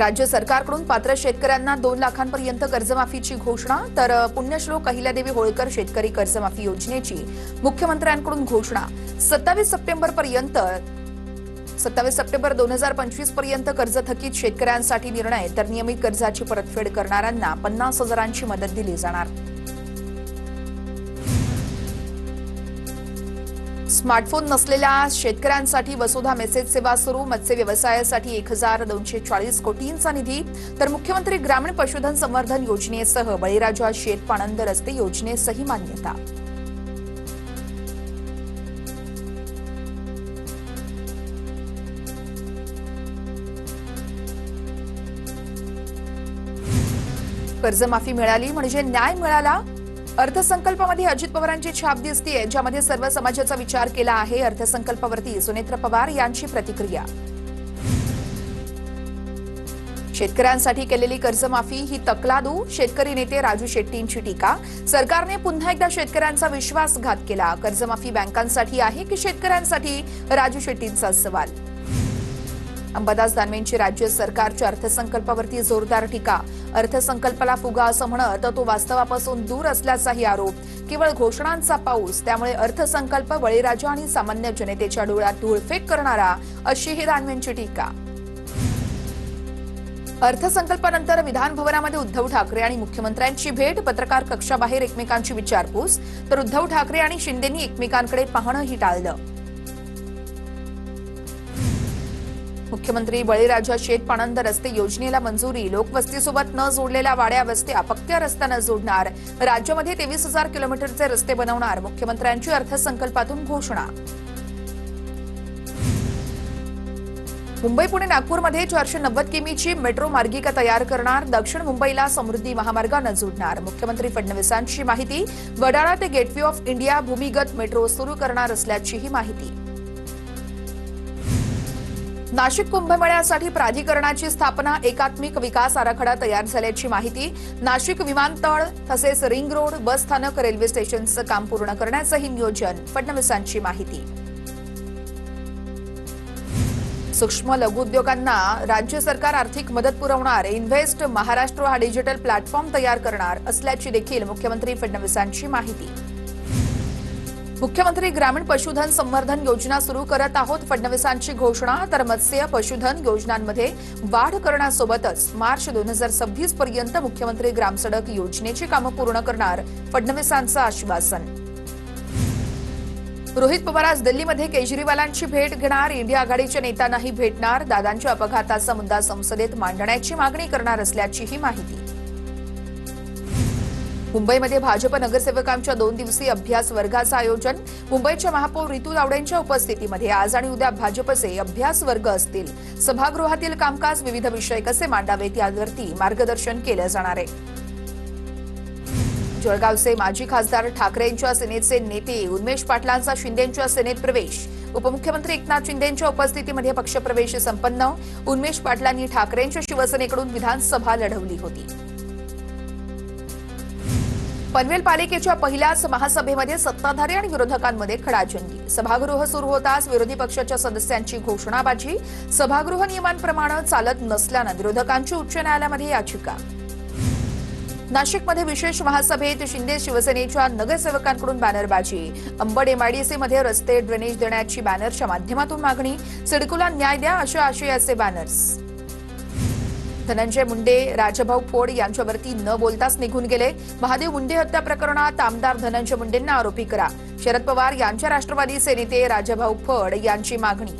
राज्य सरकारकडून पात्र शेतकऱ्यांना 2 लाखांपर्यंत कर्जमाफीची घोषणा, तर पुण्यश्लोक अहिल्यादेवी होळकर शेतकरी कर्जमाफी योजनेची मुख्यमंत्र्यांकडून घोषणा। 27 सप्टेंबर 2025 पर्यंत कर्ज थकीत शेतकऱ्यांसाठी निर्णय, तर नियमित कर्जाची परतफेड करणाऱ्यांना 50,000ची मदत दिली जाणार। स्मार्टफोन नसलेल्या शेतकऱ्यांसाठी वसुधा मेसेज सेवा सुरू। मत्स्य व्यवसायासाठी 1240 कोटींचा निधी, तर मुख्यमंत्री ग्रामीण पशुधन संवर्धन योजनेसह बळीराजा शेतपाणंद रस्ते योजनेसही मान्यता। कर्जमाफी मिळाली म्हणजे न्याय मिळाला। अर्थसंकल्पामध्ये अजित पवारांची छाप दिसतेय, ज्यामध्ये सर्व समाजाचा विचार केला आहे। अर्थसंकल्पावरती सुनेत्र पवार यांची प्रतिक्रिया। शेतकऱ्यांसाठी केलेली कर्जमाफी ही तकलादू, शेतकरी नेते राजू शेट्टींची टीका। सरकारने पुन्हा एकदा शेतकऱ्यांचा विश्वासघात केला। कर्जमाफी बँकांसाठी आहे की शेतकऱ्यांसाठी, राजू शेट्टींचा सवाल। अंबादास दानवेंची राज्य सरकारच्या अर्थसंकल्पावरती जोरदार टीका। अर्थसंकल्पाला फुगा असं म्हणत तो वास्तवापासून दूर असल्याचाही आरोप। केवळ घोषणांचा पाऊस, त्यामुळे अर्थसंकल्प बळीराजा आणि सामान्य जनतेच्या डोळ्यात धूळफेक करणारा, अशीही दानवेंची टीका। अर्थसंकल्पानंतर विधान भवनामध्ये उद्धव ठाकरे आणि मुख्यमंत्र्यांची भेट, पत्रकार कक्षाबाहेर एकमेकांची विचारपूस, तर उद्धव ठाकरे आणि शिंदेंनी एकमेकांकडे पाहणंही टाळलं। मुख्यमंत्री बळीराजा शेतपाणंद रस्ते योजनेला मंजुरी। लोकवस्तीसोबत न जोडलेल्या वाड्या वस्त्या पक्क्या रस्त्यानं जोडणार। राज्यामध्ये 23,000 किलोमीटरचे रस्ते बनवणार। मुख्यमंत्र्यांची अर्थसंकल्पातून घोषणा। मुंबई पुणे नागपूरमध्ये 490 किमीची मेट्रो मार्गिका तयार करणार। दक्षिण मुंबईला समृद्धी महामार्गानं जोडणार। मुख्यमंत्री फडणवीसांची माहिती। वडाळा ते गेटवे ऑफ इंडिया भूमिगत मेट्रो सुरू करणार असल्याचीही माहिती। नाशिक कुंभमेळ्यासाठी प्राधिकरणाची स्थापना। एकात्मिक विकास आराखडा तयार झाल्याची माहिती। नाशिक विमानतळ तसेच रिंग रोड, बस स्थानक, रेल्वे स्टेशनचं काम पूर्ण करण्याचंही नियोजन। फडणवीसांची माहिती। सूक्ष्म लघु उद्योगांना राज्य सरकार आर्थिक मदत पुरवणार। इन्व्हेस्ट महाराष्ट्र हा डिजिटल प्लॅटफॉर्म तयार करणार असल्याची देखील मुख्यमंत्री फडणवीसांची माहिती। मुख्यमंत्री ग्रामीण पशुधन संवर्धन योजना सुरू करत आहोत, फडणवीसांची घोषणा। तर मत्स्य पशुधन योजनांमध्ये वाढ करण्यासोबतच मार्च 2026 पर्यंत मुख्यमंत्री ग्रामसडक योजनेची कामं पूर्ण करणार, फडणवीसांचं आश्वासन। रोहित पवार आज दिल्लीमध्ये केजरीवालांची भेट घेणार। इंडिया आघाडीच्या नेत्यांनाही भेटणार। दादांच्या अपघाताचा मुद्दा संसदेत मांडण्याची मागणी करणार असल्याचीही माहिती। मुंबईमध्ये भाजप नगरसेवकांच्या 2 दिवसीय अभ्यास वर्गाचं आयोजन। मुंबईच्या महापौर रितू तावडेंच्या उपस्थितीमध्ये आज आणि उद्या भाजपचे अभ्यास वर्ग असतील। सभागृहातील कामकाज, विविध विषय कसे मांडावेत यावरती मार्गदर्शन केलं जाणार आहे। जळगावचे माजी खासदार ठाकरेंच्या सेनेचे नेते उन्मेष पाटलांचा शिंदेंच्या सेनेत प्रवेश। उपमुख्यमंत्री एकनाथ शिंदेंच्या उपस्थितीमध्ये पक्षप्रवेश संपन्न। उन्मेष पाटलांनी ठाकरेंच्या शिवसेनेकडून विधानसभा लढवली होती। पनवेल पालिकेच्या पहिल्याच महासभेमध्ये सत्ताधारी आणि विरोधकांमध्ये खडाजंगी। सभागृह सुरू होताच विरोधी पक्षाच्या सदस्यांची घोषणाबाजी। सभागृह नियमांप्रमाणे चालत नसल्यानं विरोधकांची उच्च न्यायालयामध्ये याचिका। नाशिकमध्ये विशेष महासभेत शिंदे शिवसेनेच्या नगरसेवकांकडून बॅनरबाजी। अंबड एमआयडीसीमध्ये रस्ते ड्रेनेज देण्याची बॅनरच्या माध्यमातून मागणी। सिडकोला न्याय द्या अशा आशयाचे बॅनर्स। धनंजय मुंडे राजाभाऊ फोड यांच्यावरती न बोलताच निघून गेले। महादेव मुंडे हत्या प्रकरणात आमदार धनंजय मुंडेंना आरोपी करा। शरद पवार यांच्या राष्ट्रवादीचे नेते राजाभाऊ फोड यांची मागणी।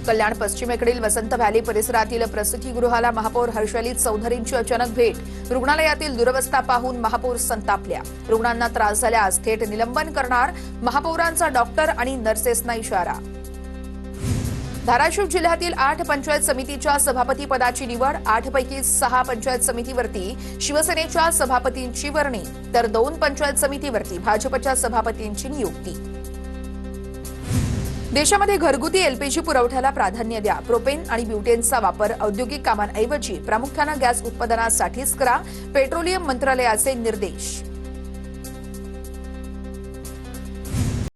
कल्याण पश्चिमेकडील वसंत व्हॅली परिसरातील प्रसूतीगृहाला महापौर हर्षली चौधरींची अचानक भेट। रुग्णालयातील दुरवस्था पाहून महापौर संतापल्या। रुग्णांना त्रास झाल्यास थेट निलंबन करणार। महापौरांचा डॉक्टर आणि नर्सेसना इशारा। धाराशिव जिल्ह्यातील 8 पंचायत समितीच्या सभापती पदाची निवड। 8 पैकी 6 पंचायत समितीवरती शिवसेनेच्या सभापतींची वर्णी, तर 2 पंचायत समितीवरती भाजपच्या सभापतींची नियुक्ती। देशामध्ये घरगुती एलपीजी पुरवठ्याला प्राधान्य द्या। प्रोपेन आणि ब्युटेनचा वापर औद्योगिक कामांऐवजी प्रामुख्याने गॅस उत्पादनासाठीच करा। पेट्रोलियम मंत्रालयाचे निर्देश।